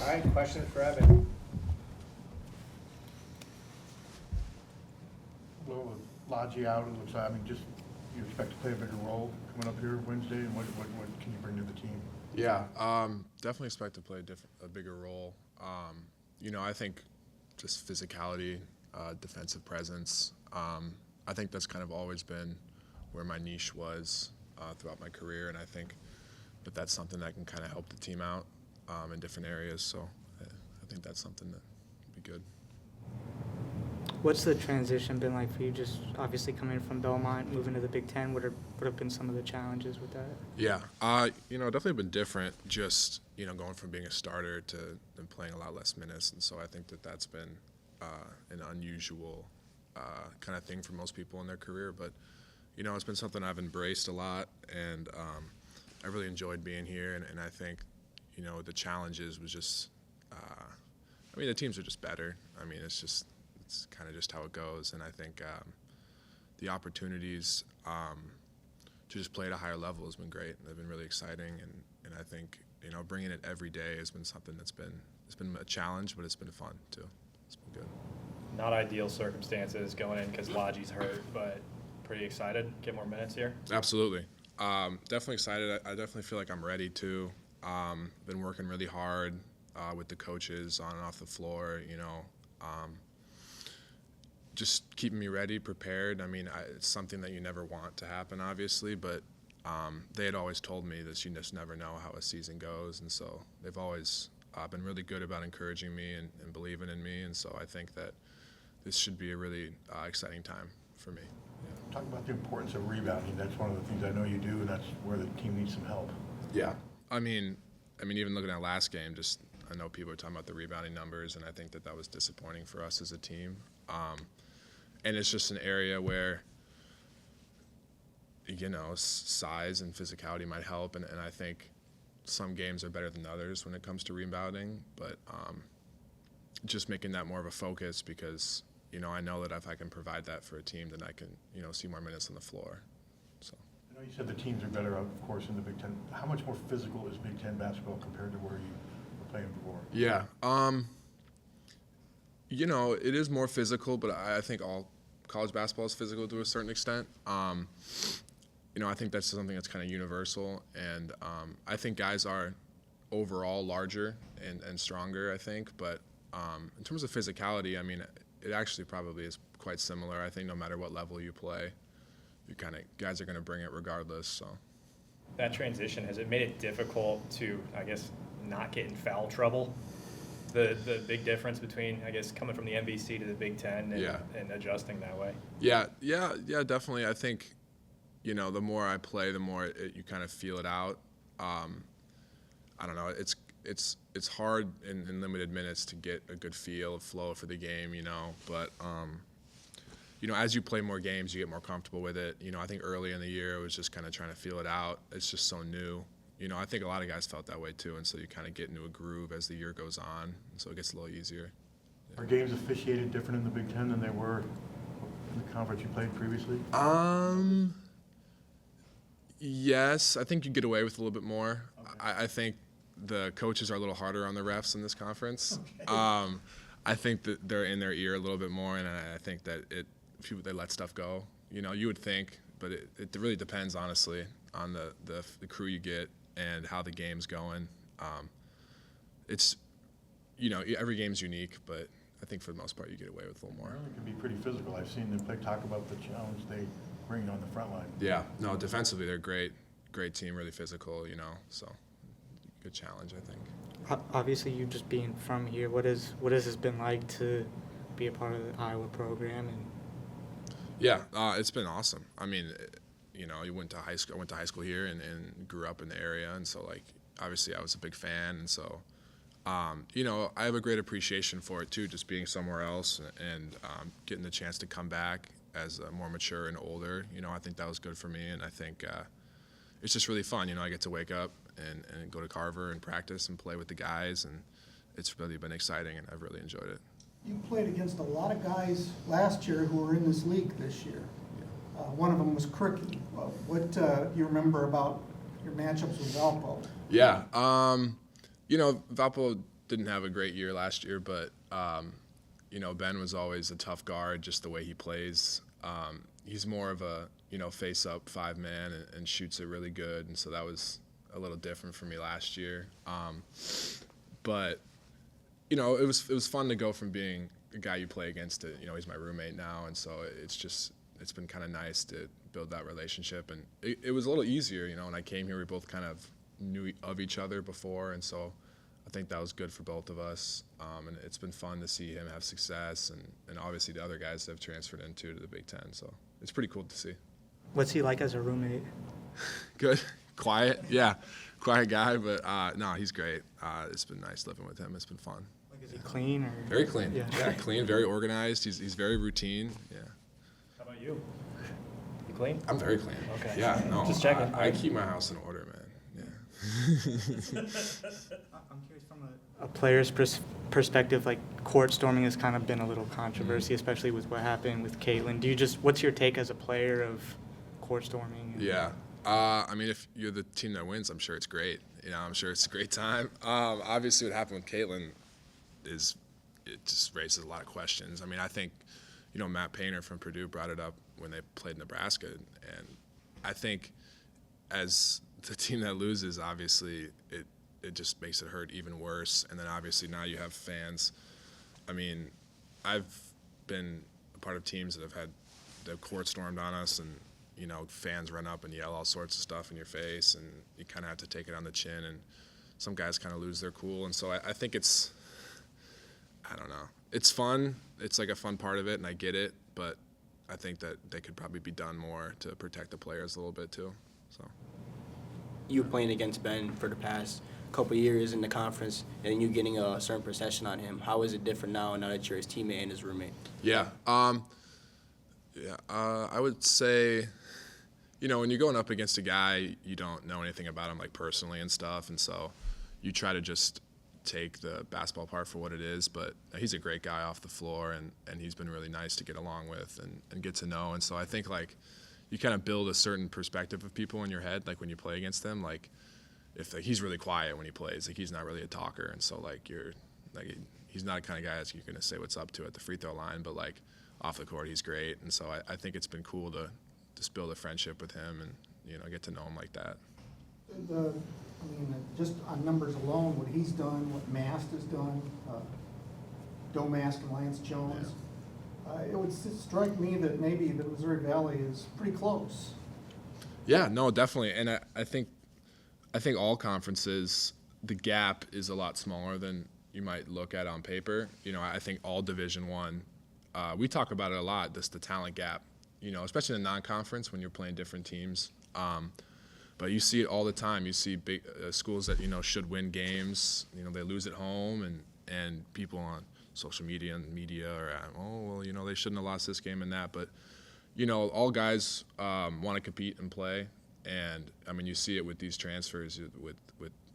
All right, questions for Evan? Well, with Lodgy out, it looks like, just you expect to play a bigger role coming up here Wednesday, and what can you bring to the team? Yeah, definitely expect to play a bigger role. I think just physicality, defensive presence. I think that's kind of always been where my niche was throughout my career, and I think that's something that can kind of help the team out in different areas. So I think that's something that would be good. What's the transition been like for you, just obviously coming from Belmont, moving to the Big Ten? What have been some of the challenges with that? Yeah, definitely been different, just, going from being a starter to then playing a lot less minutes. And so I think that's been an unusual kind of thing for most people in their career. But, it's been something I've embraced a lot, and I really enjoyed being here. And I think, the challenges was just, the teams are just better. It's kind of just how it goes. And I think the opportunities to just play at a higher level has been great. They've been really exciting, and I think bringing it every day has been something it's been a challenge, but it's been fun too. It's been good. Not ideal circumstances going in because Lodgy's hurt, but pretty excited. Get more minutes here. Absolutely, definitely excited. I definitely feel like I'm ready to. Been working really hard with the coaches on and off the floor. Just keeping me ready, prepared. It's something that you never want to happen, obviously, but they had always told me that you just never know how a season goes, and so they've always been really good about encouraging me and believing in me, and so I think that this should be a really exciting time for me. Yeah. Talk about the importance of rebounding. That's one of the things I know you do, and that's where the team needs some help. Yeah. Even looking at last game, just I know people are talking about the rebounding numbers, and I think that was disappointing for us as a team. And it's just an area where, size and physicality might help, and I think some games are better than others when it comes to rebounding, but just making that more of a focus because, I know that if I can provide that for a team, then I can, see more minutes on the floor. So. I know you said the teams are better, of course, in the Big Ten. How much more physical is Big Ten basketball compared to where you were playing before? Yeah. It is more physical, but I think all college basketball is physical to a certain extent. I think that's something that's kind of universal, and I think guys are overall larger and stronger, I think. But in terms of physicality, it actually probably is quite similar. I think no matter what level you play, guys are going to bring it regardless. So That transition, has it made it difficult to, I guess, not get in foul trouble? The big difference between, I guess, coming from the NBC to the Big Ten and adjusting that way? Yeah, definitely. I think, the more I play, the more you kind of feel it out. I don't know. It's hard in limited minutes to get a good feel of flow for the game, but as you play more games, you get more comfortable with it. I think early in the year, it was just kind of trying to feel it out. It's just so new. I think a lot of guys felt that way too, and so you kind of get into a groove as the year goes on, and so it gets a little easier. Yeah. Are games officiated different in the Big Ten than they were in the conference you played previously? Yes, I think you get away with a little bit more. Okay. I think the coaches are a little harder on the refs in this conference. Okay. I think that they're in their ear a little bit more, and I think that they let stuff go. You would think, but it really depends, honestly, on the crew you get and how the game's going. It's, every game's unique, but I think for the most part you get away with a little more. Maryland can be pretty physical. I've seen them talk about the challenge they bring on the front line. Yeah, no, defensively they're great team, really physical, so good challenge, I think. Obviously, you just being from here, what has this been like to be a part of the Iowa program? And yeah, it's been awesome. You went to high school. I went to high school here and grew up in the area, and so obviously I was a big fan, and so I have a great appreciation for it too, just being somewhere else and getting the chance to come back as more mature and older. I think that was good for me, and I think it's just really fun. I get to wake up and go to Carver and practice and play with the guys, and it's really been exciting, and I've really enjoyed it. You played against a lot of guys last year who were in this league this year. One of them was Cricky. What do you remember about your matchups with Valpo? Yeah, Valpo didn't have a great year last year, but you know, Ben was always a tough guard, just the way he plays. He's more of a, you know, face-up 5-man and shoots it really good, and so that was a little different for me last year. But you know, it was fun to go from being a guy you play against to, you know, he's my roommate now, and so it's been kind of nice to build that relationship, and it was a little easier, you know. When I came here, we both kind of knew of each other before, and so I think that was good for both of us, and it's been fun to see him have success, and obviously the other guys that have transferred into the Big Ten, so it's pretty cool to see. What's he like as a roommate? Good, quiet, yeah, quiet guy, but no, he's great. It's been nice living with him. It's been fun. Like, is he clean or? Very clean. Yeah. Clean, very organized. He's very routine. Yeah. How about you? You clean? I'm very clean. Okay. Yeah, no. Just checking. I keep my house in order, man. Yeah. I'm curious from a player's perspective, like court storming has kind of been a little controversy, especially with what happened with Caitlin. What's your take as a player of court storming? Yeah. I mean, if you're the team that wins, I'm sure it's great. You know, I'm sure it's a great time. Obviously, what happened with Caitlin it just raises a lot of questions. I mean, I think, you know, Matt Painter from Purdue brought it up when they played Nebraska, and I think as the team that loses, obviously, it just makes it hurt even worse. And then obviously now you have fans. I mean, I've been a part of teams that have had the court stormed on us, and you know, fans run up and yell all sorts of stuff in your face, and you kind of have to take it on the chin, and some guys kind of lose their cool. And so I think I don't know. It's fun. It's like a fun part of it, and I get it, but I think that they could probably be done more to protect the players a little bit too. So. You playing against Ben for the past couple years in the conference, and you getting a certain possession on him. How is it different now that you're his teammate and his roommate? Yeah. I would say, you know, when you're going up against a guy, you don't know anything about him, like, personally and stuff, and so you try to just take the basketball part for what it is. But he's a great guy off the floor, and he's been really nice to get along with and get to know. And so I think, like, you kind of build a certain perspective of people in your head, like, when you play against them. Like, if he's really quiet when he plays, like, he's not really a talker, and so, like, he's not the kind of guy that you're going to say what's up to at the free throw line, but, like, off the court, he's great. And so I think it's been cool to just build a friendship with him and, you know, get to know him like that. Just on numbers alone, what he's done, what Mast has done, Domask and Lance Jones, it would strike me that maybe the Missouri Valley is pretty close. Yeah, no, definitely. And I think all conferences, the gap is a lot smaller than you might look at on paper. You know, I think all Division I, we talk about it a lot, the talent gap, you know, especially in the non-conference when you're playing different teams. But you see it all the time. You see big schools that, you know, should win games, you know, they lose at home, and people on social media are at, oh, well, you know, they shouldn't have lost this game and that. But, you know, all guys want to compete and play. And, I mean, you see it with these transfers with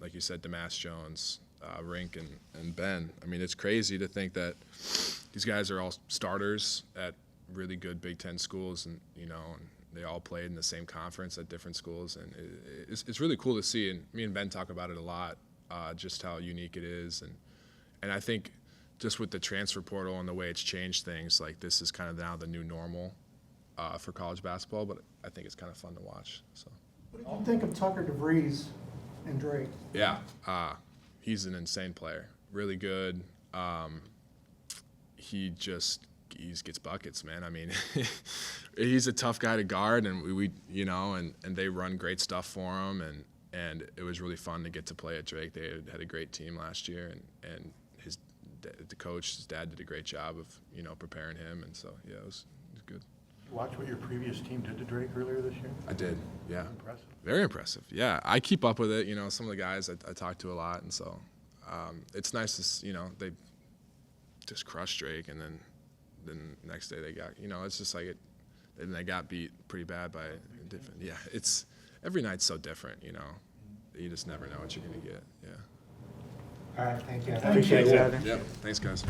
like you said, Domask Jones, Rink, and Ben. I mean, it's crazy to think that these guys are all starters at really good Big Ten schools, and, you know, and they all played in the same conference at different schools. And it's really cool to see. And me and Ben talk about it a lot, just how unique it is. And I think just with the transfer portal and the way it's changed things, like, this is kind of now the new normal for college basketball, but I think it's kind of fun to watch. So. What did you think of Tucker DeVries and Drake? Yeah, he's an insane player. Really good. He gets buckets, man. I mean, he's a tough guy to guard, and we you know, and they run great stuff for him, and it was really fun to get to play at Drake. They had a great team last year, and the coach, his dad, did a great job of, you know, preparing him, and so yeah, it was good. Did you watch what your previous team did to Drake earlier this year? I did, yeah. Impressive. Very impressive, yeah. I keep up with it, you know, some of the guys I talk to a lot, and so it's nice to, you know, they just crushed Drake, and then next day they got, you know, it's just like and they got beat pretty bad by a different, yeah, it's, every night's so different, you know. You just never know what you're going to get, yeah. All right, thank you. I Thank appreciate you. it, Evan. Yep, thanks, guys.